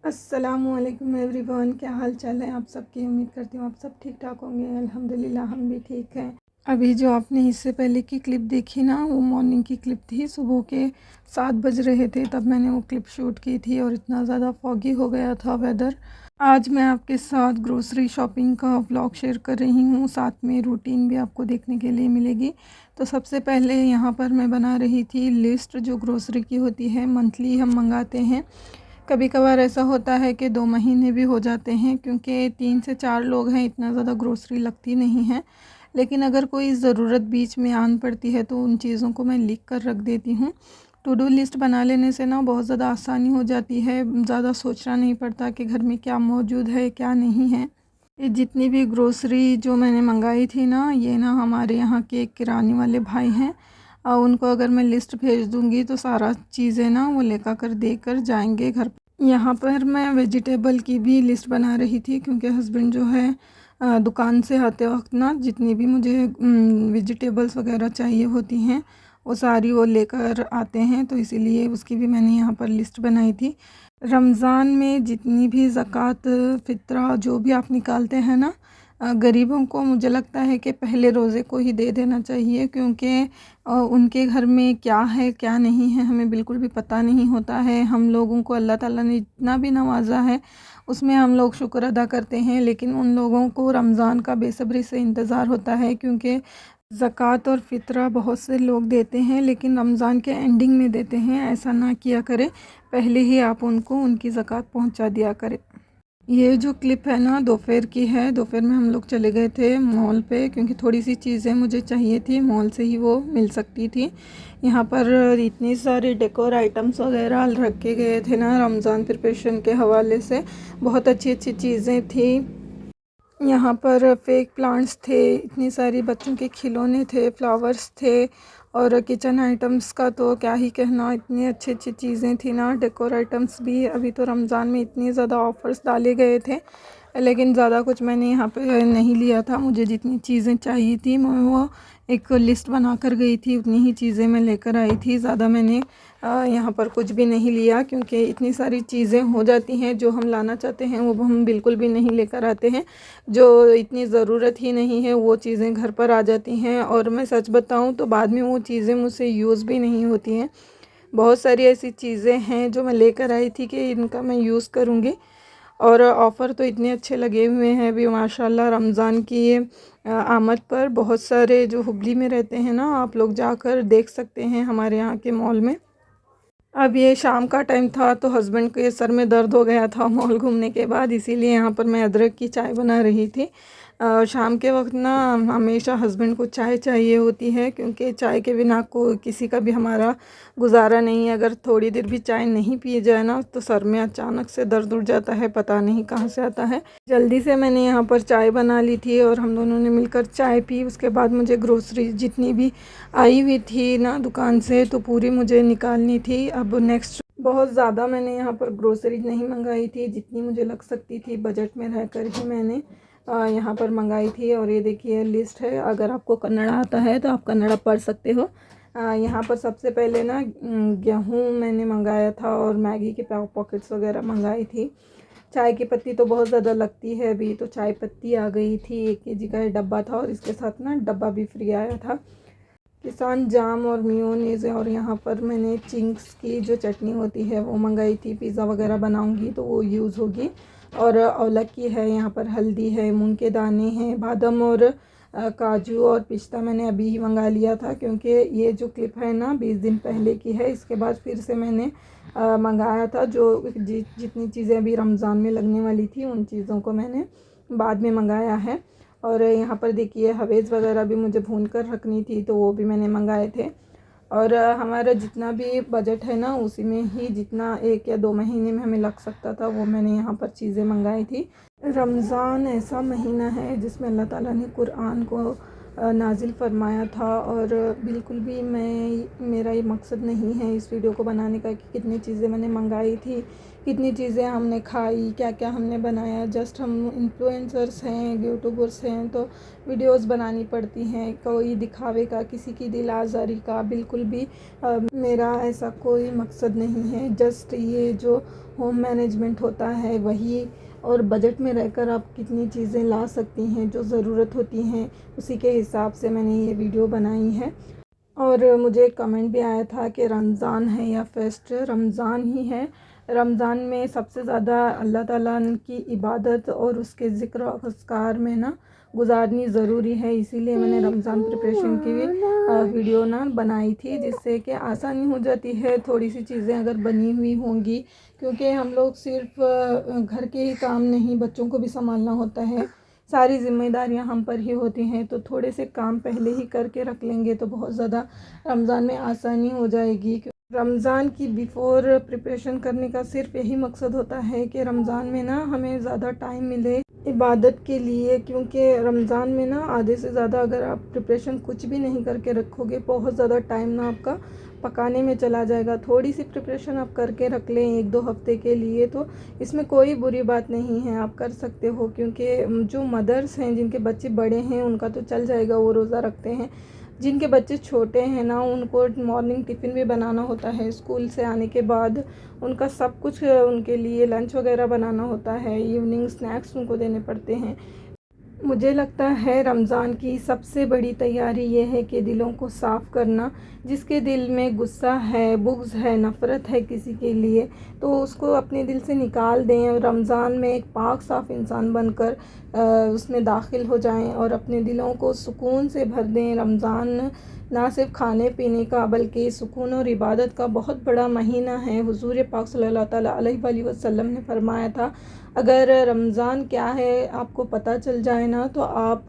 अस्सलामुअलैकुम एवरीवन, क्या हाल चाल है आप सबकी। उम्मीद करती हूँ आप सब ठीक ठाक होंगे। अल्हम्दुलिल्लाह हम भी ठीक हैं। अभी जो आपने इससे पहले की क्लिप देखी ना, वो मॉर्निंग की क्लिप थी। सुबह के 7 बज रहे थे तब मैंने वो क्लिप शूट की थी और इतना ज़्यादा फॉगी हो गया था वेदर। आज मैं आपके साथ ग्रोसरी शॉपिंग का व्लॉग शेयर कर रही हूँ, साथ में रूटीन भी आपको देखने के लिए मिलेगी। तो सबसे पहले यहाँ पर मैं बना रही थी लिस्ट जो ग्रोसरी की होती है, मंथली हम मंगाते हैं। कभी कभार ऐसा होता है कि 2 महीने भी हो जाते हैं, क्योंकि 3 से 4 लोग हैं, इतना ज़्यादा ग्रोसरी लगती नहीं है। लेकिन अगर कोई ज़रूरत बीच में आन पड़ती है तो उन चीज़ों को मैं लिख कर रख देती हूँ। टू डू लिस्ट बना लेने से ना बहुत ज़्यादा आसानी हो जाती है, ज़्यादा सोचना नहीं पड़ता कि घर में क्या मौजूद है क्या नहीं है। ये जितनी भी ग्रोसरी जो मैंने मंगाई थी ना, ये ना हमारे यहाँ के एक किराने वाले भाई हैं। और उनको अगर मैं लिस्ट भेज दूँगी तो सारा चीज़ें ना वो लेकर कर दे कर जाएंगे घर पर। यहाँ पर मैं वेजिटेबल की भी लिस्ट बना रही थी, क्योंकि हस्बैंड जो है दुकान से आते वक्त ना जितनी भी मुझे वेजिटेबल्स वगैरह चाहिए होती हैं वो सारी वो लेकर आते हैं, तो इसीलिए उसकी भी मैंने यहाँ पर लिस्ट बनाई थी। रमज़ान में जितनी भी ज़कात फ़ितरा जो भी आप निकालते हैं ना, गरीबों को मुझे लगता है कि पहले रोज़े को ही दे देना चाहिए, क्योंकि उनके घर में क्या है क्या नहीं है हमें बिल्कुल भी पता नहीं होता है। हम लोगों को अल्लाह ताला ने इतना भी नवाजा है, उसमें हम लोग शुक्र अदा करते हैं, लेकिन उन लोगों को रमज़ान का बेसब्री से इंतज़ार होता है, क्योंकि ज़कात और फ़ितरा बहुत से लोग देते हैं लेकिन रमज़ान के एंडिंग में देते हैं। ऐसा ना किया करें, पहले ही आप उनको उनकी ज़कात पहुंचा दिया करें। ये जो क्लिप है ना दोपहर की है। दोपहर में हम लोग चले गए थे मॉल पे, क्योंकि थोड़ी सी चीज़ें मुझे चाहिए थी, मॉल से ही वो मिल सकती थी। यहाँ पर इतनी सारी डेकोर आइटम्स वगैरह रखे गए थे ना रमज़ान प्रिपरेशन के हवाले से, बहुत अच्छी अच्छी चीज़ें थी। यहाँ पर फेक प्लांट्स थे, इतनी सारी बच्चों के खिलौने थे, फ्लावर्स थे, और किचन आइटम्स का तो क्या ही कहना, इतनी अच्छी अच्छी चीज़ें थी ना। डेकोर आइटम्स भी अभी तो रमज़ान में इतनी ज़्यादा ऑफ़र्स डाले गए थे, लेकिन ज़्यादा कुछ मैंने यहाँ पे नहीं लिया था। मुझे जितनी चीज़ें चाहिए थी मैं वो एक लिस्ट बना कर गई थी, उतनी ही चीज़ें मैं लेकर आई थी। ज़्यादा मैंने यहाँ पर कुछ भी नहीं लिया, क्योंकि इतनी सारी चीज़ें हो जाती हैं जो हम लाना चाहते हैं वो हम बिल्कुल भी नहीं लेकर आते हैं। जो इतनी ज़रूरत ही नहीं है वो चीज़ें घर पर आ जाती हैं, और मैं सच बताऊं तो बाद में वो चीज़ें मुझसे यूज़ भी नहीं होती हैं। बहुत सारी ऐसी चीज़ें हैं जो मैं लेकर आई थी कि इनका मैं यूज़ करूँगी, और ऑफ़र तो इतने अच्छे लगे हुए हैं अभी माशाल्लाह। रमज़ान की ये आमद पर बहुत सारे जो हुबली में रहते हैं ना, आप लोग जाकर देख सकते हैं हमारे यहाँ के मॉल में। अब ये शाम का टाइम था तो हस्बैंड के सर में दर्द हो गया था मॉल घूमने के बाद, इसीलिए यहाँ पर मैं अदरक की चाय बना रही थी। शाम के वक्त ना हमेशा हस्बैंड को चाय चाहिए होती है, क्योंकि चाय के बिना को किसी का भी हमारा गुजारा नहीं है। अगर थोड़ी देर भी चाय नहीं पी जाए ना तो सर में अचानक से दर्द उठ जाता है, पता नहीं कहाँ से आता है। जल्दी से मैंने यहाँ पर चाय बना ली थी और हम दोनों ने मिलकर चाय पी। उसके बाद मुझे ग्रोसरी जितनी भी आई हुई थी ना दुकान से तो पूरी मुझे निकालनी थी। अब नेक्स्ट बहुत ज़्यादा मैंने यहाँ पर ग्रोसरी नहीं मंगाई थी, जितनी मुझे लग सकती थी बजट में रहकर ही मैंने यहाँ पर मंगाई थी। और ये देखिए लिस्ट है, अगर आपको कन्नड़ा आता है तो आप कन्नड़ा पढ़ सकते हो। यहाँ पर सबसे पहले ना गेहूँ मैंने मंगाया था और मैगी के पॉकेट्स वगैरह मंगाई थी। चाय की पत्ती तो बहुत ज़्यादा लगती है अभी, तो चाय पत्ती आ गई थी। 1 kg का ये डब्बा था और इसके साथ ना डब्बा भी फ्री आया था। किसान जाम और मियोनीज़, और यहाँ पर मैंने चिंग्स की जो चटनी होती है वो मंगाई थी। पिज़्ज़ा वगैरह बनाऊंगी तो वो यूज़ होगी। और औलक की है, यहाँ पर हल्दी है, मूंग के दाने हैं, बादाम और काजू और पिस्ता मैंने अभी ही मंगा लिया था, क्योंकि ये जो क्लिप है ना 20 दिन पहले की है। इसके बाद फिर से मैंने मंगाया था, जो जितनी चीज़ें अभी रमज़ान में लगने वाली थी उन चीज़ों को मैंने बाद में मंगाया है। और यहाँ पर देखिए हवेज वगैरह भी मुझे भून कर रखनी थी तो वो भी मैंने मंगाए थे। और हमारा जितना भी बजट है ना उसी में ही जितना 1 या 2 महीने में हमें लग सकता था वो मैंने यहाँ पर चीज़ें मंगाई थी। रमज़ान ऐसा महीना है जिसमें अल्लाह ताला ने कुरान को नाजिल फरमाया था। और बिल्कुल भी मेरा ये मकसद नहीं है इस वीडियो को बनाने का कि कितनी चीज़ें मैंने मंगाई थी, कितनी चीज़ें हमने खाई, क्या क्या हमने बनाया। जस्ट हम इन्फ्लुएंसर्स हैं, यूट्यूबर्स हैं, तो वीडियोस बनानी पड़ती हैं। कोई दिखावे का, किसी की दिल आज़ारी का बिल्कुल भी मेरा ऐसा कोई मकसद नहीं है। जस्ट ये जो होम मैनेजमेंट होता है वही, और बजट में रहकर आप कितनी चीज़ें ला सकती हैं जो ज़रूरत होती हैं, उसी के हिसाब से मैंने ये वीडियो बनाई है। और मुझे एक कमेंट भी आया था कि रमज़ान है या फेस्ट, रमज़ान ही है। रमज़ान में सबसे ज़्यादा अल्लाह ताला की इबादत और उसके ज़िक्र और अज़कार में ना गुजारनी ज़रूरी है। इसीलिए मैंने रमज़ान प्रिपरेशन की वीडियो ना बनाई थी, जिससे कि आसानी हो जाती है थोड़ी सी चीज़ें अगर बनी हुई होंगी, क्योंकि हम लोग सिर्फ घर के ही काम नहीं, बच्चों को भी संभालना होता है, सारी ज़िम्मेदारियां हम पर ही होती हैं। तो थोड़े से काम पहले ही करके रख लेंगे तो बहुत ज़्यादा रमज़ान में आसानी हो जाएगी। रमज़ान की बिफ़ोर प्रिपरेशन करने का सिर्फ यही मकसद होता है कि रमज़ान में ना हमें ज़्यादा टाइम मिले इबादत के लिए, क्योंकि रमज़ान में ना आधे से ज़्यादा अगर आप प्रिपरेशन कुछ भी नहीं करके रखोगे, बहुत ज़्यादा टाइम ना आपका पकाने में चला जाएगा। थोड़ी सी प्रिपरेशन आप करके रख लें 1-2 हफ्ते के लिए, तो इसमें कोई बुरी बात नहीं है, आप कर सकते हो। क्योंकि जो मदर्स हैं जिनके बच्चे बड़े हैं उनका तो चल जाएगा, वो रोज़ा रखते हैं। जिनके बच्चे छोटे हैं ना, उनको मॉर्निंग टिफ़िन भी बनाना होता है, स्कूल से आने के बाद उनका सब कुछ उनके लिए लंच वगैरह बनाना होता है, इवनिंग स्नैक्स उनको देने पड़ते हैं। मुझे लगता है रमज़ान की सबसे बड़ी तैयारी ये है कि दिलों को साफ़ करना। जिसके दिल में गुस्सा है, बुग़्ज़ है, नफ़रत है किसी के लिए, तो उसको अपने दिल से निकाल दें और रमज़ान में एक पाक साफ़ इंसान बनकर उसमें दाखिल हो जाएं और अपने दिलों को सुकून से भर दें। रमज़ान ना सिर्फ खाने पीने का बल्कि सुकून और इबादत का बहुत बड़ा महीना है। हुज़ूर पाक सल्लल्लाहु अलैहि वसल्लम ने फरमाया था, अगर रमज़ान क्या है आपको पता चल जाए ना, तो आप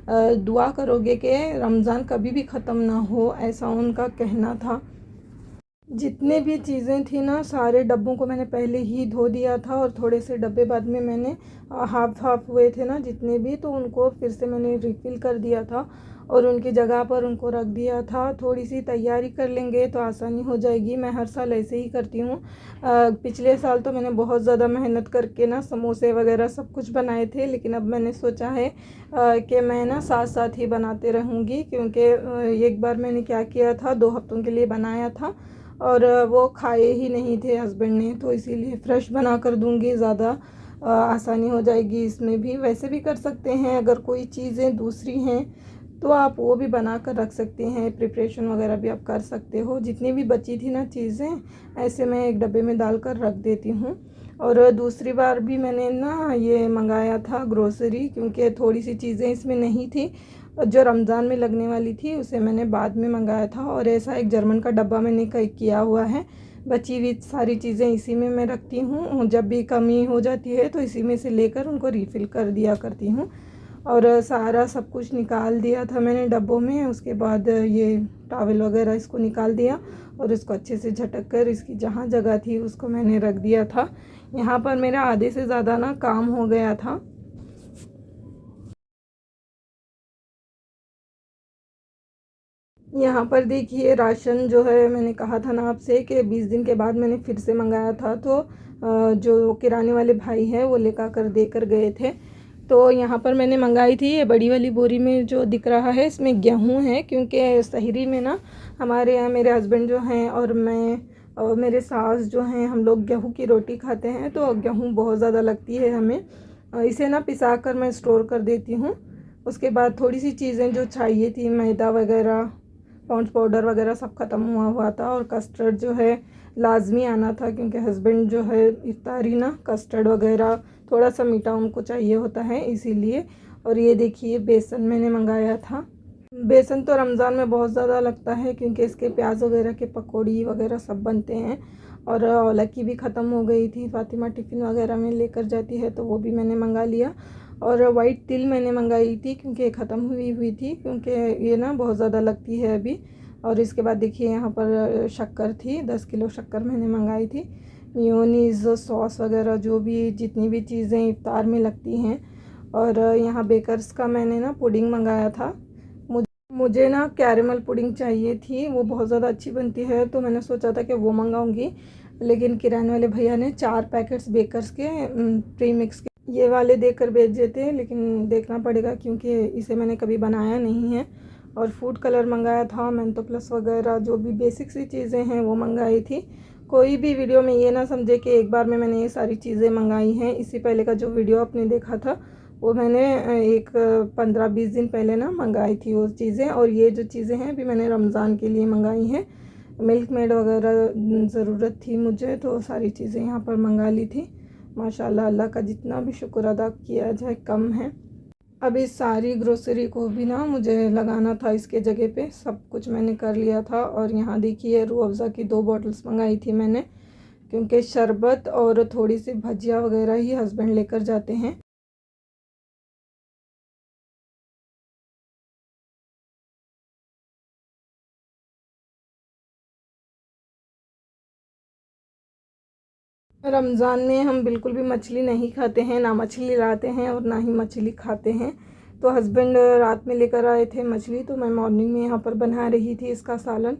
दुआ करोगे कि रमज़ान कभी भी ख़त्म ना हो, ऐसा उनका कहना था। जितने भी चीज़ें थी ना, सारे डब्बों को मैंने पहले ही धो दिया था और थोड़े से डब्बे बाद में मैंने हाफ हुए थे ना जितने भी, तो उनको फिर से मैंने रिफ़िल कर दिया था और उनकी जगह पर उनको रख दिया था। थोड़ी सी तैयारी कर लेंगे तो आसानी हो जाएगी। मैं हर साल ऐसे ही करती हूँ। पिछले साल तो मैंने बहुत ज़्यादा मेहनत करके ना समोसे वगैरह सब कुछ बनाए थे, लेकिन अब मैंने सोचा है कि मैं ना साथ साथ ही बनाते रहूँगी। क्योंकि एक बार मैंने क्या किया था, 2 हफ्तों के लिए बनाया था और वो खाए ही नहीं थे हस्बैंड ने, तो इसीलिए फ़्रेश बना कर दूँगी, ज़्यादा आसानी हो जाएगी इसमें भी। वैसे भी कर सकते हैं, अगर कोई चीज़ें दूसरी हैं तो आप वो भी बना कर रख सकते हैं, प्रिपरेशन वगैरह भी आप कर सकते हो। जितनी भी बची थी ना चीज़ें, ऐसे मैं एक डब्बे में डाल कर रख देती हूँ। और दूसरी बार भी मैंने ना ये मंगाया था ग्रोसरी, क्योंकि थोड़ी सी चीज़ें इसमें नहीं थी जो रमज़ान में लगने वाली थी, उसे मैंने बाद में मंगाया था। और ऐसा एक जर्मन का डब्बा मैंने किया हुआ है, बची हुई सारी चीज़ें इसी में मैं रखती हूँ। जब भी कमी हो जाती है तो इसी में से लेकर उनको रीफ़िल कर दिया करती हूँ। और सारा सब कुछ निकाल दिया था मैंने डब्बों में। उसके बाद ये टॉवल वगैरह इसको निकाल दिया और इसको अच्छे से झटक कर इसकी जहाँ जगह थी उसको मैंने रख दिया था। यहाँ पर मेरा आधे से ज़्यादा ना काम हो गया था। यहाँ पर देखिए राशन जो है, मैंने कहा था ना आपसे कि 20 दिन के बाद मैंने फिर से मंगाया था, तो जो किराने वाले भाई हैं वो लेकर कर दे कर गए थे। तो यहाँ पर मैंने मंगाई थी, ये बड़ी वाली बोरी में जो दिख रहा है इसमें गेहूँ है, क्योंकि सहरी में ना हमारे यहाँ मेरे हस्बैंड जो हैं और मैं और मेरे सास जो हैं, हम लोग गेहूँ की रोटी खाते हैं, तो गेहूँ बहुत ज़्यादा लगती है हमें। इसे ना पिसा कर मैं स्टोर कर देती हूँ। उसके बाद थोड़ी सी चीज़ें जो चाहिए थी, मैदा वगैरह, पॉन्ड्स पाउडर वगैरह सब ख़त्म हुआ था। और कस्टर्ड जो है लाजमी आना था, क्योंकि हस्बैंड जो है इफ्तारी ना कस्टर्ड वगैरह थोड़ा सा मीठा उनको चाहिए होता है, इसीलिए। और ये देखिए बेसन मैंने मंगाया था। बेसन तो रमज़ान में बहुत ज़्यादा लगता है, क्योंकि इसके प्याज वगैरह के पकौड़ी वगैरह सब बनते हैं। और औलक्की भी ख़त्म हो गई थी, फ़ातिमा टिफ़िन वगैरह में लेकर जाती है, तो वो भी मैंने मंगा लिया। और वाइट तिल मैंने मंगाई थी, क्योंकि ख़त्म हुई थी, क्योंकि ये ना बहुत ज़्यादा लगती है अभी। और इसके बाद देखिए यहाँ पर शक्कर थी, 10 किलो शक्कर मैंने मंगाई थी। मेयोनीज़, सॉस वगैरह जो भी जितनी भी चीज़ें इफ्तार में लगती हैं। और यहाँ बेकर्स का मैंने ना पुडिंग मंगाया था। मुझे ना कैरेमल पुडिंग चाहिए थी, वो बहुत ज़्यादा अच्छी बनती है, तो मैंने सोचा था कि वो मंगाऊंगी। लेकिन किराने वाले भैया ने 4 पैकेट्स बेकर्स के प्री मिक्स के ये वाले देकर भेज देते, लेकिन देखना पड़ेगा क्योंकि इसे मैंने कभी बनाया नहीं है। और फूड कलर मंगाया था, मेंथो प्लस वगैरह जो भी बेसिक सी चीज़ें हैं वो मंगाई थी। कोई भी वीडियो में ये ना समझे कि एक बार में मैंने ये सारी चीज़ें मंगाई हैं। इससे पहले का जो वीडियो आपने देखा था वो मैंने एक 15-20 दिन पहले ना मंगाई थी वो चीज़ें। और ये जो चीज़ें हैं अभी मैंने रमज़ान के लिए मंगाई हैं। मिल्क मेड वगैरह ज़रूरत थी मुझे, तो सारी चीज़ें यहाँ पर मंगा ली थी। माशाल्लाह, अल्लाह का जितना भी शुक्र अदा किया जाए कम है। अब इस सारी ग्रोसरी को भी ना मुझे लगाना था इसके जगह पे, सब कुछ मैंने कर लिया था। और यहाँ देखिए रूह अफ़ज़ा की 2 बॉटल्स मंगाई थी मैंने, क्योंकि शरबत और थोड़ी सी भजिया वगैरह ही हस्बैंड लेकर जाते हैं। रमज़ान में हम बिल्कुल भी मछली नहीं खाते हैं, ना मछली लाते हैं और ना ही मछली खाते हैं। तो हस्बैंड रात में लेकर आए थे मछली, तो मैं मॉर्निंग में यहाँ पर बना रही थी इसका सालन।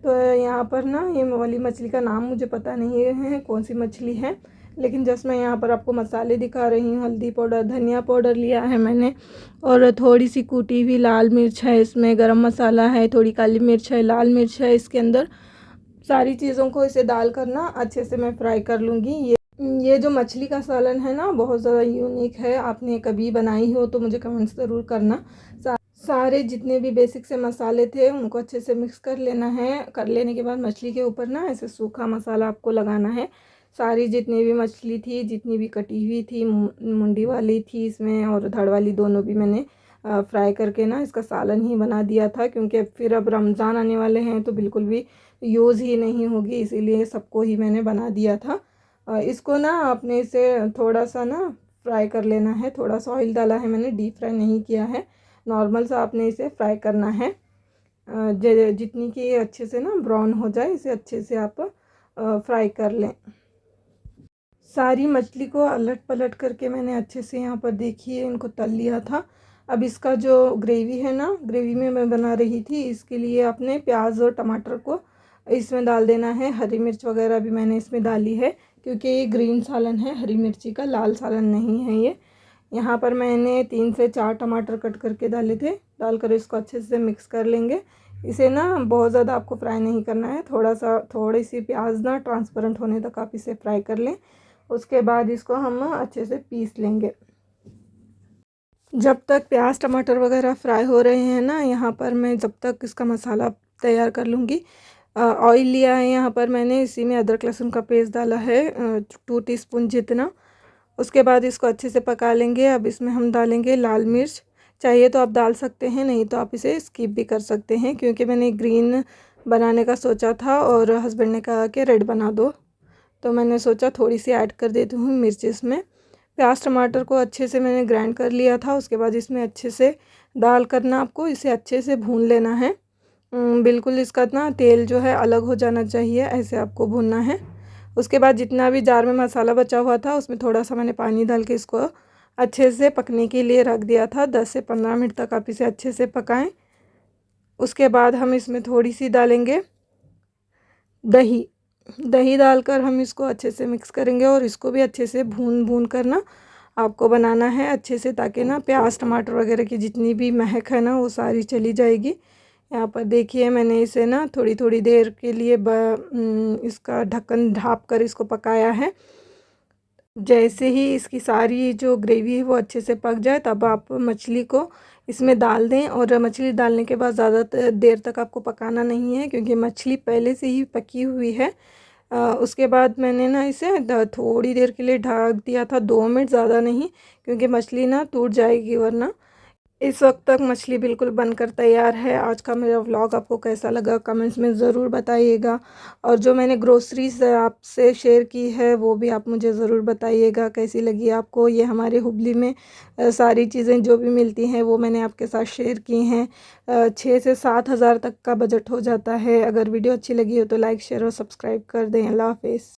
तो यहाँ पर ना ये वाली मछली का नाम मुझे पता नहीं है कौन सी मछली है, लेकिन जस्ट मैं यहाँ पर आपको मसाले दिखा रही हूँ। हल्दी पाउडर, धनिया पाउडर लिया है मैंने, और थोड़ी सी कूटी हुई लाल मिर्च है इसमें, गरम मसाला है, थोड़ी काली मिर्च है, लाल मिर्च है इसके अंदर। सारी चीज़ों को इसे डाल कर ना अच्छे से मैं फ्राई कर लूँगी। ये जो मछली का सालन है ना बहुत ज़्यादा यूनिक है। आपने कभी बनाई हो तो मुझे कमेंट्स ज़रूर करना। सारे जितने भी बेसिक से मसाले थे उनको अच्छे से मिक्स कर लेना है। कर लेने के बाद मछली के ऊपर ना ऐसे सूखा मसाला आपको लगाना है। सारी जितनी भी मछली थी, जितनी भी कटी हुई थी, मुंडी वाली थी इसमें और धड़ वाली, दोनों भी मैंने फ्राई करके ना इसका सालन ही बना दिया था। क्योंकि फिर अब रमज़ान आने वाले हैं तो बिल्कुल भी यूज़ ही नहीं होगी, इसीलिए सबको ही मैंने बना दिया था। इसको ना आपने इसे थोड़ा सा ना फ्राई कर लेना है। थोड़ा सा ऑयल डाला है मैंने, डीप फ्राई नहीं किया है, नॉर्मल सा आपने इसे फ्राई करना है। जितनी कि ये अच्छे से ना ब्राउन हो जाए, इसे अच्छे से आप फ्राई कर लें। सारी मछली को अलट पलट करके मैंने अच्छे से यहाँ पर देखिए इनको तल लिया था। अब इसका जो ग्रेवी है ना, ग्रेवी में मैं बना रही थी, इसके लिए आपने प्याज और टमाटर को इसमें डाल देना है। हरी मिर्च वगैरह भी मैंने इसमें डाली है, क्योंकि ये ग्रीन सालन है, हरी मिर्ची का, लाल सालन नहीं है ये। यहाँ पर मैंने 3 से 4 टमाटर कट करके डाले थे। डालकर इसको अच्छे से मिक्स कर लेंगे। इसे ना बहुत ज़्यादा आपको फ्राई नहीं करना है, थोड़ी सी प्याज ना ट्रांसपेरेंट होने तक आप इसे फ्राई कर लें। उसके बाद इसको हम अच्छे से पीस लेंगे। जब तक प्याज टमाटर वगैरह फ्राई हो रहे हैं ना, यहाँ पर मैं जब तक इसका मसाला तैयार कर लूँगी। ऑयल लिया है यहाँ पर मैंने, इसी में अदरक लहसुन का पेस्ट डाला है 2 टीस्पून जितना। उसके बाद इसको अच्छे से पका लेंगे। अब इसमें हम डालेंगे लाल मिर्च, चाहिए तो आप डाल सकते हैं, नहीं तो आप इसे स्किप भी कर सकते हैं, क्योंकि मैंने ग्रीन बनाने का सोचा था और हस्बैंड ने कहा कि रेड बना दो, तो मैंने सोचा थोड़ी सी ऐड कर देती हूँ मिर्च इसमें। प्याज टमाटर को अच्छे से मैंने ग्राइंड कर लिया था। उसके बाद इसमें अच्छे से डाल करना आपको इसे अच्छे से भून लेना है। बिल्कुल इसका ना तेल जो है अलग हो जाना चाहिए, ऐसे आपको भूनना है। उसके बाद जितना भी जार में मसाला बचा हुआ था उसमें थोड़ा सा मैंने पानी डाल के इसको अच्छे से पकने के लिए रख दिया था। 10 से 15 मिनट तक आप इसे अच्छे से पकाएं। उसके बाद हम इसमें थोड़ी सी डालेंगे दही। दही डालकर हम इसको अच्छे से मिक्स करेंगे और इसको भी अच्छे से भून भून कर ना आपको बनाना है अच्छे से, ताकि ना प्याज टमाटर वगैरह की जितनी भी महक है ना वो सारी चली जाएगी। यहाँ पर देखिए मैंने इसे ना थोड़ी थोड़ी देर के लिए इसका ढक्कन ढाँप कर इसको पकाया है। जैसे ही इसकी सारी जो ग्रेवी है वो अच्छे से पक जाए तब आप मछली को इसमें डाल दें। और मछली डालने के बाद ज़्यादा देर तक आपको पकाना नहीं है, क्योंकि मछली पहले से ही पकी हुई है। उसके बाद मैंने ना इसे थोड़ी देर के लिए ढक दिया था, 2 मिनट, ज़्यादा नहीं, क्योंकि मछली ना टूट जाएगी वरना। इस वक्त तक मछली बिल्कुल बनकर तैयार है। आज का मेरा व्लॉग आपको कैसा लगा कमेंट्स में ज़रूर बताइएगा। और जो मैंने ग्रोसरीज आपसे शेयर की है वो भी आप मुझे ज़रूर बताइएगा कैसी लगी आपको। ये हमारे हुबली में सारी चीज़ें जो भी मिलती हैं वो मैंने आपके साथ शेयर की हैं। 6 से 7 हज़ार तक का बजट हो जाता है। अगर वीडियो अच्छी लगी हो तो लाइक शेयर और सब्सक्राइब कर दें। अल्लाह हाफिज़।